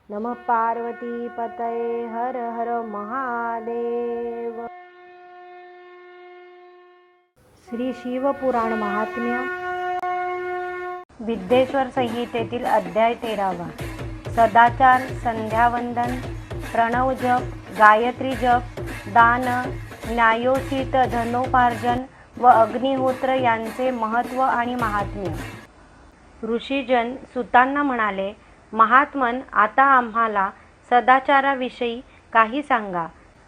नमः पार्वती पतये हर हर महादेव। श्री शिवपुराण महात्म्य विद्येश्वर संहितेतील अध्याय 13वा। सदाचार, संध्यावंदन, प्रणव जप, गायत्री जप, दान, न्यायोचित धनोपार्जन व अग्निहोत्र यांचे महत्त्व आणि महात्म्य। ऋषीजन सुतांना म्हणाले, महात्मन, आता आम्हाला सदाचाराविषयी काही सांगा।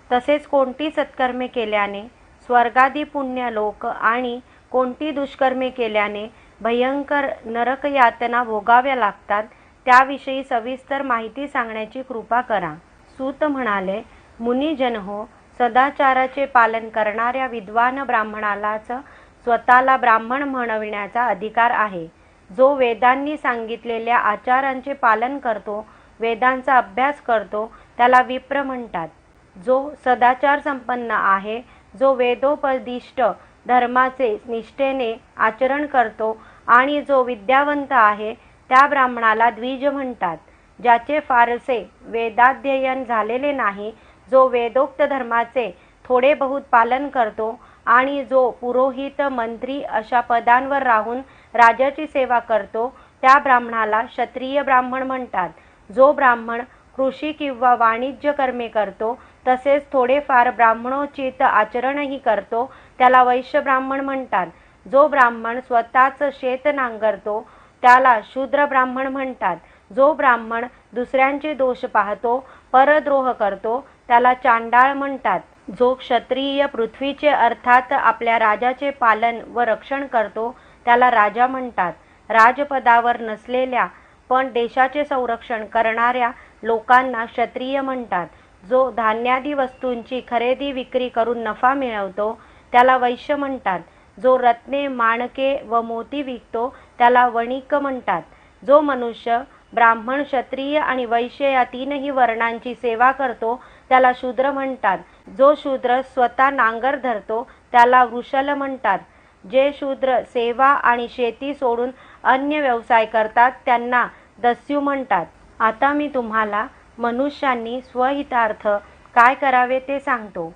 तसेच कोणती सत्कर्मे केल्याने स्वर्गादी पुण्य लोक आणि कोणती दुष्कर्मे केल्याने भयंकर नरक यातना भोगाव्या लागतात त्याविषयी सविस्तर माहिती सांगण्याची कृपा करा। सूत म्हणाले, मुनिजन हो, सदाचाराचे पालन करणाऱ्या विद्वान ब्राह्मणालाच स्वतःला ब्राह्मण म्हणविण्याचा अधिकार आहे। जो वेदांनी सांगितलेल्या आचारांचे पालन करतो, वेदांचा अभ्यास करतो, त्याला विप्र म्हणतात। जो सदाचार संपन्न आहे, जो वेदोपदिष्ट धर्माचे निष्ठेने आचरण करतो आणि जो विद्यावंत आहे, त्या ब्राह्मणाला द्विज म्हणतात। ज्याचे फारसे वेदाध्ययन झालेले नाही, जो वेदोक्त धर्माचे थोडे बहुत पालन करतो आणि जो पुरोहित, मंत्री अशा पदांवर राहून राजाची सेवा करतो, त्या ब्राह्मणाला क्षत्रिय ब्राह्मण म्हणतात। जो ब्राह्मण कृषी किंवा वाणिज्य कर्मे करतो, तसेच थोडेफार ब्राह्मणोचित आचरणही करतो, त्याला वैश्य ब्राह्मण म्हणतात। जो ब्राह्मण स्वतःच शेत नांगरतो, त्याला शूद्र ब्राह्मण म्हणतात। जो ब्राह्मण दुसऱ्यांचे दोष पाहतो, परद्रोह करतो, त्याला चांडाळ म्हणतात। जो क्षत्रिय पृथ्वीचे अर्थात आपल्या राजाचे पालन व रक्षण करतो, त्याला राजा म्हणतात। राजपदावर नसलेल्या पण देशाचे संरक्षण करणाऱ्या लोकांना क्षत्रिय म्हणतात। जो धान्यादी वस्तूंची खरेदी विक्री करून नफा मिळवतो, त्याला वैश्य म्हणतात। जो रत्ने, माणके व मोती विकतो, त्याला वणिक म्हणतात। जो मनुष्य ब्राह्मण, क्षत्रिय आणि वैश्य या तीनही वर्णांची सेवा करतो, त्याला शूद्र म्हणतात। जो शूद्र स्वतः नांगर धरतो, त्याला वृषल म्हणतात। जे शूद्र सेवा आणि शेती सोडून अन्य व्यवसाय करतात, त्यांना दस्यू म्हणतात। आता मी तुम्हाला मनुष्यांनी स्वहितार्थ काय करावे ते सांगतो।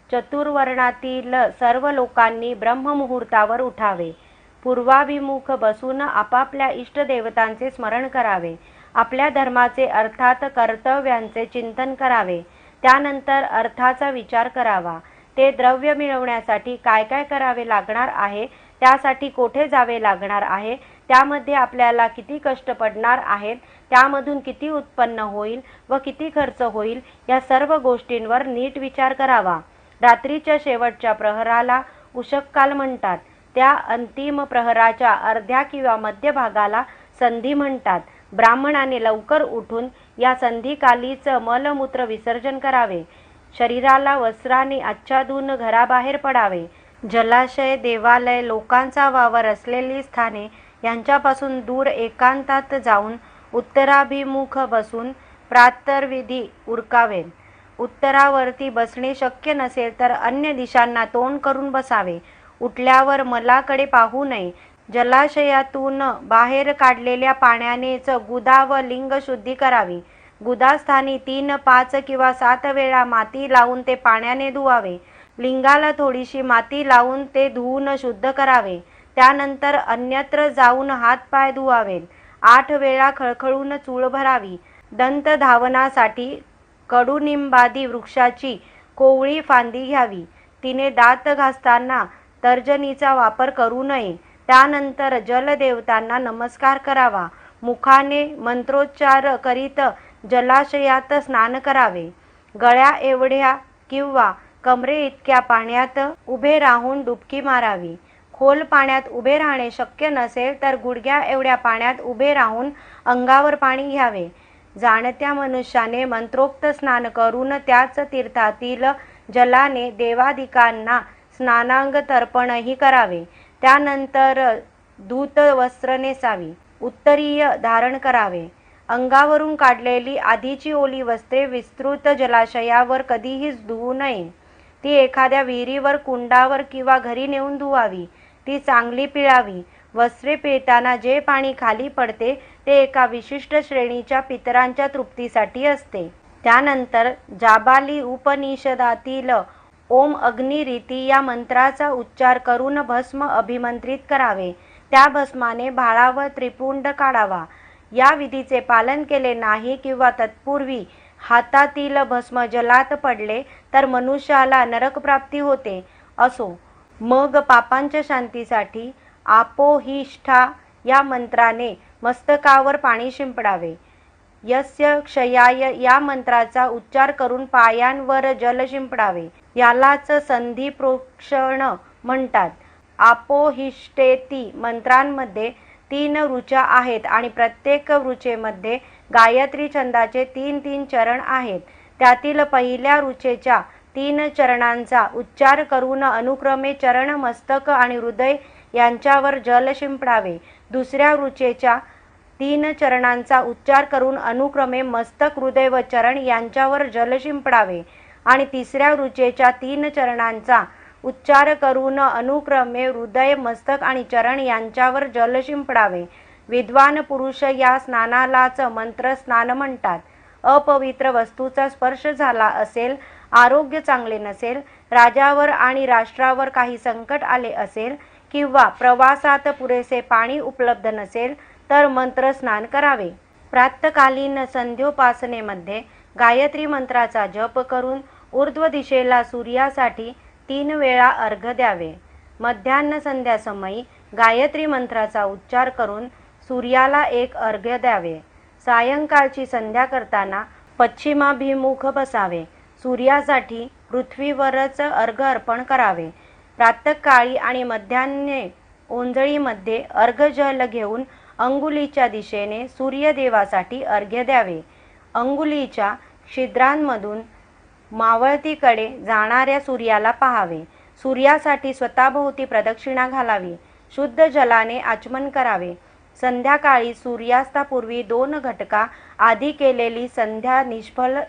चतुर्वर्णातील सर्व लोकांनी ब्रह्ममुहूर्तावर उठावे, पूर्वाभिमुख बसून आपापल्या इष्टदेवतांचे स्मरण करावे, आपल्या धर्माचे अर्थात कर्तव्यांचे चिंतन करावे, त्यानंतर अर्थाचा विचार करावा। ते द्रव्य मिळवण्यासाठी काय काय करावे लागणार आहे, त्यासाठी कोठे जावे लागणार आहे, त्यामध्ये आपल्याला किती कष्ट पडणार आहेत, त्यामधून किती उत्पन्न होईल व किती खर्च होईल, या सर्व गोष्टींवर नीट विचार करावा। रात्रीच्या शेवटच्या प्रहराला उषःकाल म्हणतात। त्या अंतिम प्रहराच्या अर्ध्या किंवा मध्यभागाला संधी म्हणतात। ब्राह्मणाने लवकर उठून या संधिकालीच मलमूत्र विसर्जन करावे। शरीराला वस्त्राने आच्छादून घराबाहेर पडावे। जलाशय, देवालय, लोकांचा वावर असलेली स्थाने यांच्यापासून दूर एकांतात जाऊन उत्तराभिमुख बसून प्रातर्विधी उरकावे। उत्तरावर्ती बसणे शक्य नसेल तर अन्य दिशांना तोंड करून बसावे। उठल्यावर मलाकडे पाहू नये। जलाशयातून बाहेर काढलेल्या पाण्यानेच गुदा व लिंग शुद्धी करावी। गुदास्थानी 3, 5 किंवा 7 वेळा माती लावून ते पाण्याने धुवावे। लिंगाला थोडीशी माती लावून ते धुवून शुद्ध करावे। त्यानंतर अन्यत्र जाऊन हातपाय धुवावेत। 8 वेळा खळखळून चूळ भरावी। दंतधावनासाठी कडुनिंबादी वृक्षाची कोवळी फांदी घ्यावी। तिने दात घासताना तर्जनीचा वापर करू नये। त्यानंतर जलदेवतांना नमस्कार करावा। मुखाने मंत्रोच्चार करीत जलाशयात स्नान करावे। गळ्या एवढ्या किंवा कमरे इतक्या पाण्यात उभे राहून डुबकी मारावी। खोल पाण्यात उभे राहणे शक्य नसेल तर गुडघ्या एवढ्या पाण्यात उभे राहून अंगावर पाणी घ्यावे। जाणत्या मनुष्याने मंत्रोक्त स्नान करून त्याच तीर्थातील जलाने देवादिकांना स्नानांग तर्पणही करावे। त्यानंतर धूत वस्त्र नेसावी, उत्तरीय धारण करावे। अंगावरून काढलेली आधीची ओली वस्त्रे विस्तृत जलाशयावर कधीही धुवू नये। ती एखाद्या विहिरीवर, कुंडावर किंवा घरी नेऊन धुवावी। ती चांगली पिळावी वस्त्रे पिळताना जे पाणी खाली पडते ते एका विशिष्ट श्रेणीच्या पितरांच्या तृप्तीसाठी असते. त्यानंतर जाबाली उपनिषदातील ओम अग्निरीती या मंत्राचा उच्चार करून भस्म अभिमंत्रित करावे. त्या भस्माने भाळावर त्रिपुंड काढावा. या विधीचे पालन केले नाही किंवा तत्पूर्वी हातातील भस्म जलात पडले तर मनुष्याला नरकप्राप्ती होते. असो, मग पापांच्या शांतीसाठी आपोहिष्ठा या मंत्राने मस्तकावर पाणी शिंपडावे. यस्य क्षयाय या मंत्राचा उच्चार करून पायांवर जल शिंपडावे. यालाच संधी प्रोक्षण म्हणतात. आपोहिष्ठेती मंत्रांमध्ये 3 ऋचा आहेत आणि प्रत्येक ऋचेमध्ये गायत्री छंदाचे 3-3 चरण आहेत. त्यातील पहिल्या ऋचेच्या 3 चरणांचा उच्चार करून अनुक्रमे चरण, मस्तक आणि हृदय यांच्यावर जल शिंपडावे. दुसऱ्या ऋचेच्या 3 चरणांचा उच्चार करून अनुक्रमे मस्तक, हृदय व चरण यांच्यावर जल शिंपडावे आणि तिसऱ्या ऋचेच्या 3 चरणांचा उच्चार करून अनुक्रमे हृदय, मस्तक आणि चरण यांच्यावर जल शिंपडावे. विद्वान पुरुष या स्नानालाच मंत्र स्नान म्हणतात. अपवित्र वस्तूचा स्पर्श झाला असेल, आरोग्य चांगले नसेल, राजावर आणि राष्ट्रावर काही संकट आले असेल किंवा प्रवासात पुरेसे पाणी उपलब्ध नसेल तर मंत्र स्नान करावे. प्रातःकालीन संध्योपासनेमध्ये गायत्री मंत्राचा जप करून ऊर्ध्व दिशेला सूर्यासाठी 3 वेळा अर्घ्य द्यावे. मध्यान्ह संध्यासमयी गायत्री मंत्राचा उच्चार करून सूर्याला 1 अर्घ्य द्यावे. सायंकाळची संध्या करताना पश्चिमाभिमुख बसावे. सूर्यासाठी पृथ्वीवरच अर्घ्य अर्पण करावे. प्रातःकाळी आणि मध्यान्हे ओंजळीमध्ये अर्घ्यजल घेऊन अंगुलीच्या दिशेने सूर्यदेवासाठी अर्घ्य द्यावे. अंगुलीच्या छिद्रांमधून मावळतीकडे जाणाऱ्या सूर्याला पाहावे. सूर्यासाठी स्वतःभोवती प्रदक्षिणा घालावी. शुद्ध जलाने आचमन करावे. संध्याकाळी सूर्यास्तापूर्वी 2 घटका आधी केलेली संध्या निष्फळ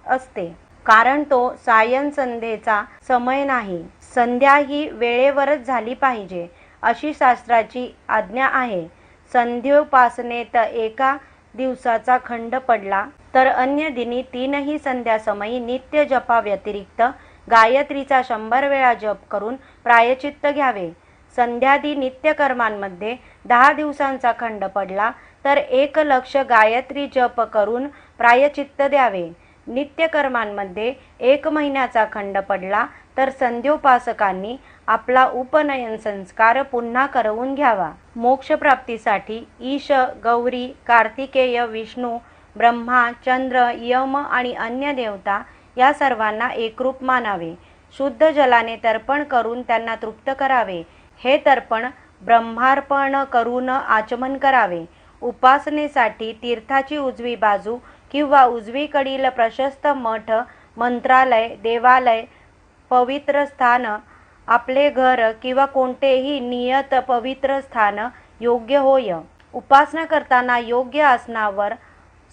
असते, कारण तो सायंसंध्येचा समय नाही. संध्या ही वेळेवरच झाली पाहिजे अशी शास्त्राची आज्ञा आहे. संध्योपासनेत एका दिवसाचा खंड पडला तर अन्य दिनी 3ही संध्यासमयी नित्य जपाव्यतिरिक्त गायत्रीचा 100 वेळा जप करून प्रायचित्त घ्यावे. संध्यादी नित्यकर्मांमध्ये 10 दिवसांचा खंड पडला तर 1 लक्ष गायत्री जप करून प्रायचित्त द्यावे. नित्यकर्मांमध्ये 1 महिन्याचा खंड पडला तर संध्योपासकांनी आपला उपनयन संस्कार पुन्हा करवून घ्यावा. मोक्षप्राप्तीसाठी ईश, गौरी, कार्तिकेय, विष्णू, ब्रह्मा, चंद्र, यम आणि अन्य देवता या सर्वांना एकरूप मानावे. शुद्ध जलाने तर्पण करून त्यांना तृप्त करावे. हे तर्पण ब्रह्मार्पण करून आचमन करावे. उपासनेसाठी तीर्थाची उजवी बाजू किंवा उजवीकडील प्रशस्त मठ, मंत्रालय, देवालय, पवित्र स्थान, आपले घर किंवा कोणतेही नियत पवित्र स्थान योग्य होय. उपासना करताना योग्य आसनावर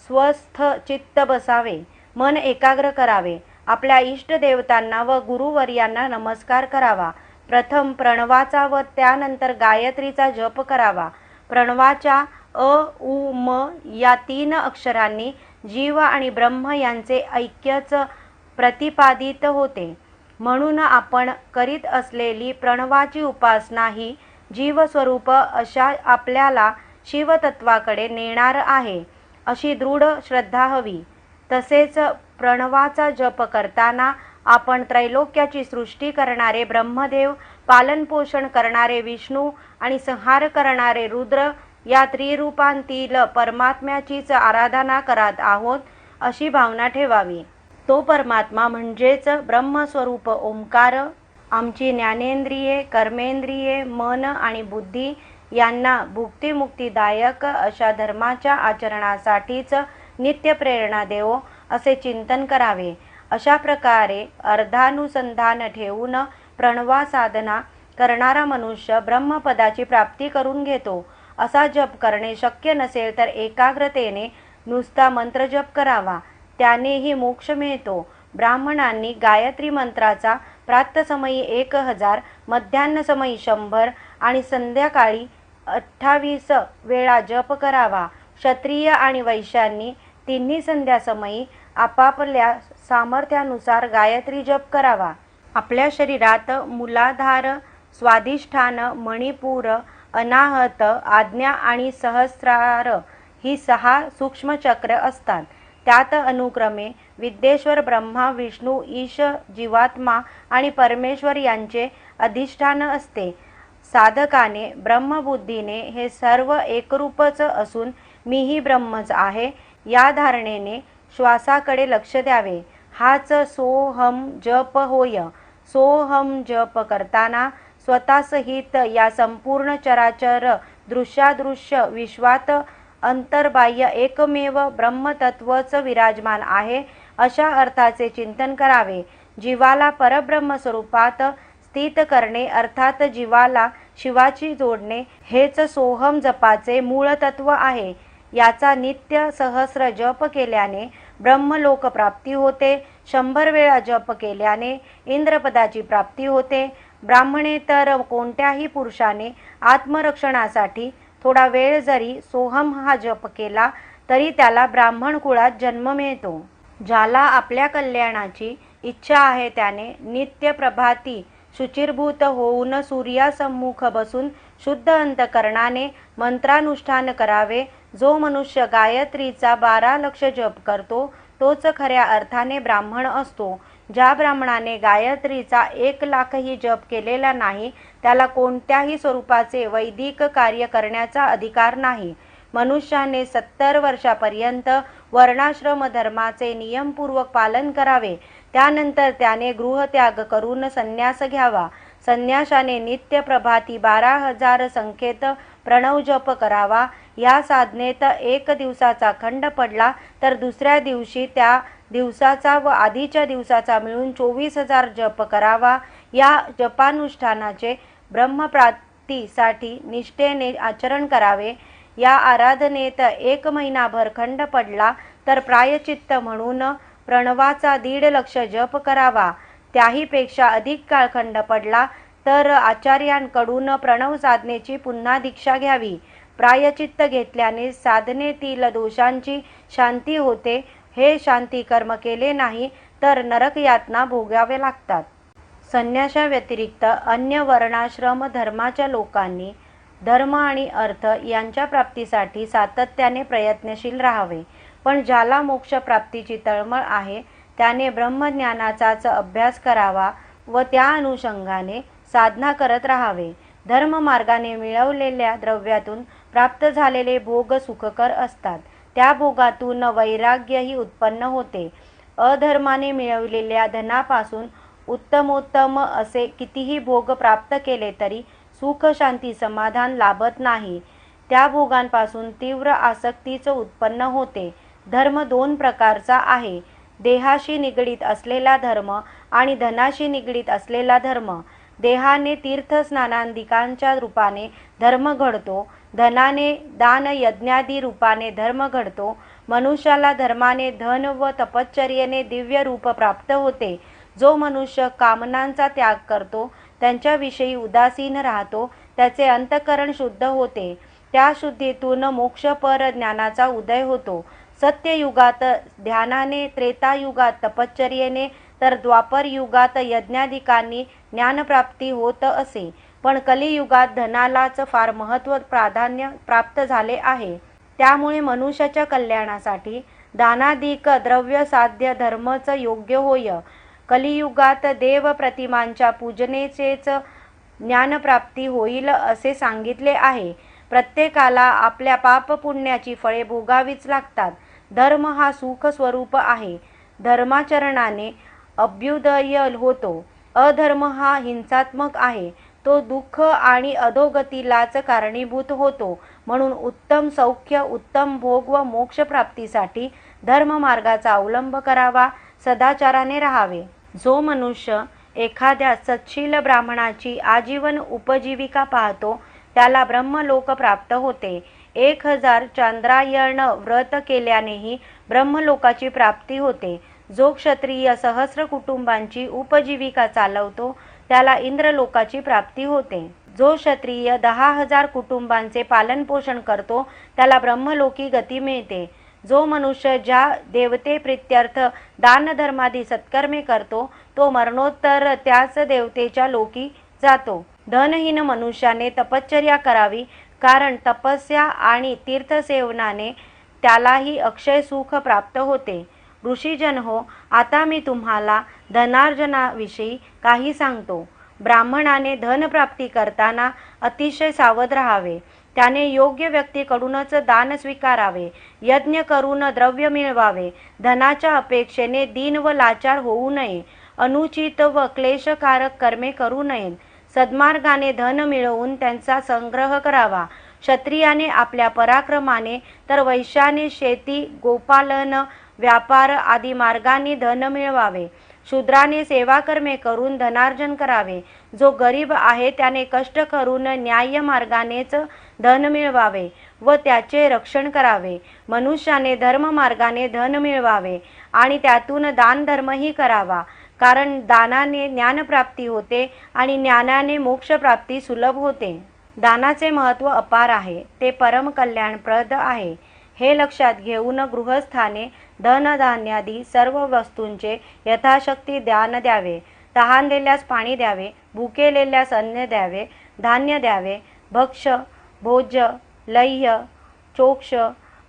स्वस्थ चित्त बसावे. मन एकाग्र करावे. आपल्या इष्ट देवतांना व गुरुवर्यांना नमस्कार करावा. प्रथम प्रणवाचा व त्यानंतर गायत्रीचा जप करावा. प्रणवाच्या अ, उ, म या 3 अक्षरांनी जीव आणि ब्रह्म यांचे ऐक्यच प्रतिपादित होते. म्हणून आपण करीत असलेली प्रणवाची उपासना ही जीवस्वरूप अशा आपल्याला शिवतत्वाकडे नेणार आहे अशी दृढ श्रद्धा हवी. तसेच प्रणवाचा जप करताना आपण त्रैलोक्याची सृष्टी करणारे ब्रह्मदेव, पालनपोषण करणारे विष्णू आणि संहार करणारे रुद्र या त्रिरूपांतील परमात्म्याचीच आराधना करत आहोत अशी भावना ठेवावी. तो परमात्मा म्हणजेच ब्रह्मस्वरूप ओंकार आमची ज्ञानेंद्रिये, कर्मेंद्रिये, मन आणि बुद्धी यांना भुक्तिमुक्तिदायक अशा धर्माच्या आचरणासाठीच नित्य प्रेरणा देवो असे चिंतन करावे. अशा प्रकारे अर्धानुसंधान ठेवून प्रणवा साधना करणारा मनुष्य ब्रह्मपदाची प्राप्ती करून घेतो. असा जप करणे शक्य नसेल तर एकाग्रतेने नुसता मंत्रजप करावा, त्यानेही मोक्ष मिळतो. ब्राह्मणांनी गायत्री मंत्राचा प्रातःसमयी 1000, मध्यान्हसमयी 100 आणि संध्याकाळी 28 वेळा जप करावा. क्षत्रिय आणि वैश्यांनी तिन्ही संध्यासमयी आपापल्या सामर्थ्यानुसार गायत्री जप करावा. आपल्या शरीरात मूलाधार, स्वाधिष्ठान, मणिपूर, अनाहत, आज्ञा आणि सहस्रार ही 6 सूक्ष्म चक्र असतात. त्यात अनुक्रमे विद्येश्वर, ब्रह्मा, विष्णू, ईश, जीवात्मा आणि परमेश्वर यांचे अधिष्ठान असते. साधकाने ब्रह्मबुद्धीने हे सर्व एकरूपच असून मीही ब्रह्मच आहे या धारणेने श्वासाकडे लक्ष द्यावे. हाच सोहम जप होय. सोहम जप करताना स्वतःसहित या संपूर्ण चराचर दृश्यादृश्य विश्वात अंतर्बाह्य एकमेव ब्रह्मतत्वच विराजमान आहे अशा अर्थाचे चिंतन करावे. जीवाला परब्रह्म स्वरूपात स्थित करणे अर्थात जीवाला शिवाची जोडणे हेच सोहम जपाचे मूळ तत्व आहे. याचा नित्य सहस्र जप केल्याने ब्रह्मलोक प्राप्ती होते. 100 वेळा जप केल्याने इंद्रपदाची प्राप्ती होते. ब्राह्मणेतर कोणत्याही पुरुषाने आत्मरक्षणासाठी थोडा वेळ जरी सोहम हा जप केला तरी त्याला ब्राह्मण कुळात जन्म मिळतो. ज्याला आपल्या कल्याणाची इच्छा आहे त्याने नित्य प्रभाती शुचिर्भूत होऊन सूर्यासम्मुख बसून शुद्ध अंतकरणाने मंत्रानुष्ठान करावे. जो मनुष्य गायत्रीचा 12 लक्ष जप करतो तोच खऱ्या अर्थाने ब्राह्मण असतो. ज्या ब्राह्मणाने गायत्रीचा 1 लाखही जप केलेला नाही त्याला कोणत्याही स्वरूपाचे वैदिक कार्य करण्याचा अधिकार नाही. मनुष्याने 70 वर्षापर्यंत वर्णाश्रम धर्माचे नियमपूर्वक पालन करावे. त्यानंतर त्याने गृहत्याग करून संन्यास घ्यावा. संन्याशाने नित्य प्रभाती 12,000 संख्येत प्रणव जप करावा. या साधनेत 1 दिवसाचा खंड पडला तर दुसऱ्या दिवशी त्या दिवसाचा व आधीच्या दिवसाचा मिळून 24,000 जप करावा. या जपानुष्ठानाचे ब्रह्मप्राप्तीसाठी निष्ठेने आचरण करावे. या आराधनेत 1 महिनाभर खंड पडला तर प्रायचित्त म्हणून प्रणवाचा 1.5 लक्ष जप करावा. त्याहीपेक्षा अधिक काळ खंड पडला तर आचार्यांकडून प्रणव साधनेची पुन्हा दीक्षा घ्यावी. प्रायचित्त घेतल्याने साधनेतील दोषांची शांती होते. हे शांती कर्म केले नाही तर नरकयातना भोगाव्या लागतात. संन्याशाव्यतिरिक्त अन्य वर्णाश्रम धर्माच्या लोकांनी धर्म आणि अर्थ यांच्या प्राप्तीसाठी सातत्याने प्रयत्नशील राहावे. पण ज्याला मोक्षप्राप्तीची तळमळ आहे त्याने ब्रह्मज्ञानाचाच अभ्यास करावा व त्या अनुषंगाने साधना करत राहावे. धर्ममार्गाने मिळवलेल्या द्रव्यातून प्राप्त झालेले भोग सुखकर असतात. त्या भोगातून वैराग्यही उत्पन्न होते. अधर्माने मिळवलेल्या धनापासून उत्तमोत्तम असे कितीही भोग प्राप्त केले तरी सुख, शांती, समाधान लाभत नाही. त्या भोगांपासून तीव्र आसक्तीच उत्पन्न होते. धर्म 2 प्रकारचा आहे. देहाशी निगडीत असलेला धर्म आणि धनाशी निगडीत असलेला धर्म. देहाने तीर्थस्नानादिकांच्या रूपाने धर्म घडतो. धनाने दान यज्ञादी रूपाने धर्म घडतो. मनुष्याला धर्माने धन व तपश्चर्येने दिव्य रूप प्राप्त होते. जो मनुष्य कामनांचा त्याग करतो, त्यांच्याविषयी उदासीन राहतो, त्याचे अंतःकरण शुद्ध होते. त्या शुद्धीतून मोक्षपर ज्ञानाचा उदय होतो. सत्ययुगात ध्यानाने, त्रेतायुगात तपश्चर्येने तर द्वापर युगात यज्ञादिकांनी ज्ञानप्राप्ती होत असे. पण कलियुगात धनालाच फार महत्त्व प्राधान्य प्राप्त झाले आहे. त्यामुळे मनुष्याच्या कल्याणासाठी दानाधिक द्रव्य साध्य धर्मच योग्य होय. कलियुगात देव प्रतिमांच्या पूजनेचेच ज्ञानप्राप्ती होईल असे सांगितले आहे. प्रत्येकाला आपल्या पापपुण्याची फळे भोगावीच लागतात. धर्म हा सुख स्वरूप आहे. धर्माचरणाने अभ्युदय होतो. अधर्म हा हिंसात्मक आहे. तो दुःख आणि अधोगतीलाच कारणीभूत होतो. म्हणून उत्तम सौख्य, उत्तम भोग व मोक्षप्राप्तीसाठी धर्ममार्गाचा अवलंब करावा. सदाचाराने राहावे. जो मनुष्य एखाद्या सत्शील ब्राह्मणाची आजीवन उपजीविका पाहतो त्याला ब्रह्मलोक प्राप्त होते. 1000 चांद्रायण व्रत केल्यानेही ब्रह्मलोकाची प्राप्ती होते. जो क्षत्रिय सहस्र कुटुंबांची उपजीविका चालवतो त्याला इंद्रलोकाची प्राप्ती होते. जो क्षत्रिय 10,000 कुटुंबांचे पालनपोषण करतो त्याला ब्रह्मलोकी गती मिळते. जो मनुष्य ज्या देवतेप्रीत्यर्थ दानधर्मादी सत्कर्मे करतो तो मरणोत्तर त्याच देवतेच्या लोकी जातो. धनहीन मनुष्याने तपश्चर्या करावी, कारण तपस्या आणि तीर्थसेवनाने त्यालाही अक्षय सुख प्राप्त होते. ऋषीजन हो, आता मी तुम्हाला धनार्जनाविषयी काही सांगतो. ब्राह्मणाने धनप्राप्ती करताना अतिशय सावध राहावे. त्याने योग्य व्यक्तीकडूनच दान स्वीकारावे. यज्ञ करून द्रव्य मिळवावे. धनाच्या अपेक्षेने दीन व लाचार होऊ नये. अनुचित व क्लेशकारक कर्मे करू नयेत. सद्मार्गाने धन मिळवून त्यांचा संग्रह करावा. क्षत्रियाने आपल्या पराक्रमाने तर वैश्याने शेती, गोपालन, व्यापार आदी मार्गाने धन मिळवावे. शूद्राने सेवाकर्मे करून धनार्जन करावे. जो गरीब आहे त्याने कष्ट करून न्याय्य मार्गानेच धन मिळवावे व त्याचे रक्षण करावे. मनुष्याने धर्ममार्गाने धन मिळवावे आणि त्यातून दानधर्मही करावा, कारण दानाने ज्ञानप्राप्ती होते आणि ज्ञानाने मोक्षप्राप्ती सुलभ होते. दानाचे महत्त्व अपार आहे. ते परम कल्याणप्रद आहे. हे लक्षात घेऊन गृहस्थाने धनधान्यादी सर्व वस्तूंचे यथाशक्ती दान द्यावे. तहानलेल्यास पाणी द्यावे. भुकेलेल्यास अन्न द्यावे. धान्य द्यावे. भक्ष्य, भोज्य, लह्य, चोक्ष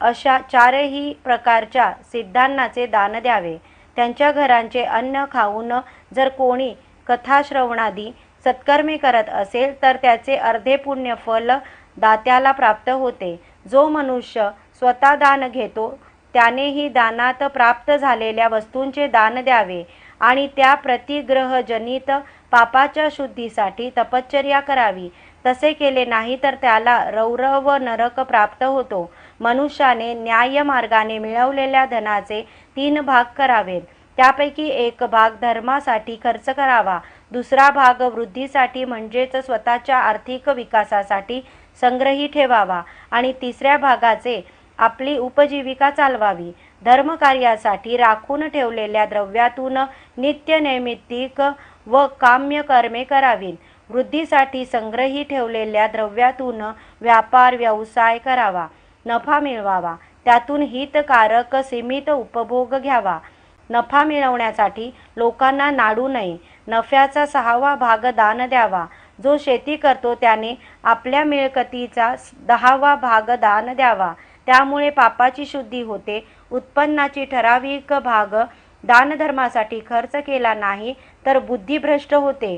अशा चारही प्रकारच्या सिद्धान्नाचे दान द्यावे. त्यांच्या घरांचे अन्न खाऊन जर कोणी कथाश्रवणादी सत्कर्मे करत असेल तर त्याचे अर्धे पुण्य फल दात्याला प्राप्त होते. जो मनुष्य स्वतः दान घेतो त्यानेही दानात प्राप्त झालेल्या वस्तूंचे दान द्यावे आणि त्या प्रतिग्रहजनित पापाच्या शुद्धीसाठी तपश्चर्या करावी. तसे केले नाही तर त्याला रौरव नरक प्राप्त होतो. मनुष्याने न्याय्य मार्गाने मिळवलेल्या धनाचे 3 भाग करावेत. त्यापैकी 1 भाग धर्मासाठी खर्च करावा. दुसरा भाग वृद्धीसाठी म्हणजेच स्वतःच्या आर्थिक विकासासाठी संग्रही ठेवावा आणि तिसऱ्या भागाचे आपली उपजीविका चालवावी. धर्मकार्यासाठी राखून ठेवलेल्या द्रव्यातून नित्य नैमित्तिक व काम्य कर्मे करावीत. वृद्धीसाठी संग्रही ठेवलेल्या द्रव्यातून व्यापार व्यवसाय करावा. नफा मिळवावा. त्यातून हितकारक सीमित उपभोग घ्यावा. नफा मिळवण्यासाठी लोकांना नाडू नये. नफ्याचा 6वा भाग दान द्यावा. जो शेती करतो त्याने आपल्या मिळकतीचा 10वा भाग दान द्यावा. त्यामुळे पापाची शुद्धी होते. उत्पन्नाची ठराविक भाग दानधर्मासाठी खर्च केला नाही तर बुद्धिभ्रष्ट होते.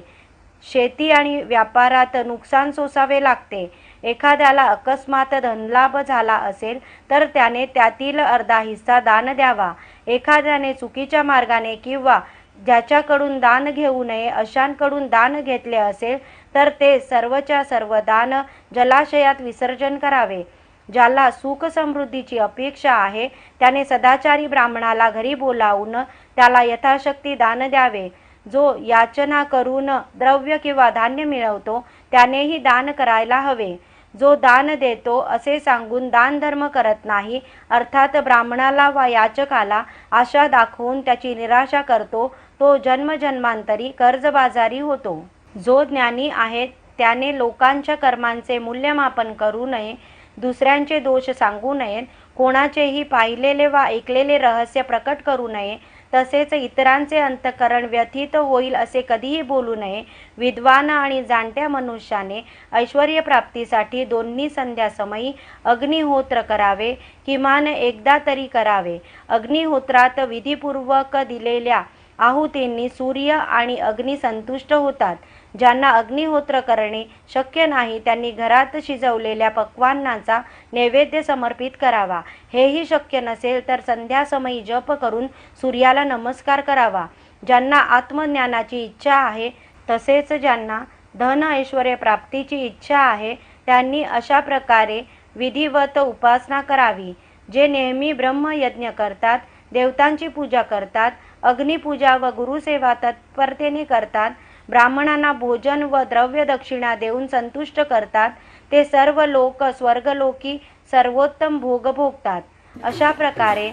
शेती आणि व्यापारात नुकसान सोसावे लागते. एखाद्याला अकस्मात धनलाभ झाला असेल तर त्याने त्यातील अर्धा हिस्सा दान द्यावा. एखाद्याने चुकीच्या मार्गाने किंवा ज्याच्याकडून दान घेऊ नये अशांकडून दान घेतले असेल तर ते सर्वच्या सर्व दान जलाशयात विसर्जन करावे. ज्याला सुख समृद्धीची अपेक्षा आहे त्याने सदाचारी ब्राह्मणाला घरी बोलावून त्याला यथाशक्ती दान द्यावे. जो याचना करून द्रव्य किंवा धान्य मिळवतो त्यानेही दान करायला हवे. जो दान देतो असे सांगून दानधर्म करत नाही, अर्थात ब्राह्मणाला वा याचकाला आशा दाखवून त्याची निराशा करतो, तो जन्मजन्मांतरी कर्जबाजारी होतो. जो ज्ञानी आहे त्याने लोकांच्या कर्मांचे मूल्यमापन करू नये. दुसऱ्यांचे दोष सांगू नयेत. कोणाचेही पाहिलेले वा ऐकलेले रहस्य प्रकट करू नये. तसेच इतरांचे अंतःकरण व्यथित होईल असे कधीही बोलू नये. विद्वान आणि जाणत्या मनुष्याने ऐश्वर्यप्राप्तीसाठी दोन्ही संध्यासमयी अग्निहोत्र करावे. किमान एकदा तरी करावे. अग्निहोत्रात विधिपूर्वक दिलेल्या आहुतींनी सूर्य आणि अग्नी संतुष्ट होतात. ज्यांना अग्निहोत्र करणे शक्य नाही त्यांनी घरात शिजवलेल्या पक्वान्नाचा नैवेद्य समर्पित करावा. हेही शक्य नसेल तर संध्यासमयी जप करून सूर्याला नमस्कार करावा. ज्यांना आत्मज्ञानाची इच्छा आहे तसेच ज्यांना धन ऐश्वर्य प्राप्तीची इच्छा आहे त्यांनी अशा प्रकारे विधिवत उपासना करावी. जे नेहमी ब्रह्मयज्ञ करतात, देवतांची पूजा करतात, अग्निपूजा व गुरुसेवा तत्परतेने करतात, ब्राह्मणांना भोजन व द्रव्य दक्षिणा देऊन संतुष्ट करतात, ते सर्व लोक स्वर्गलोकी सर्वोत्तम भोग भोगतात. अशा प्रकारे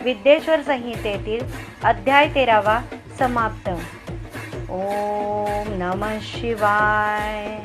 विद्येश्वर संहितेतील अध्याय 13वा समाप्त. ओम नमः शिवाय.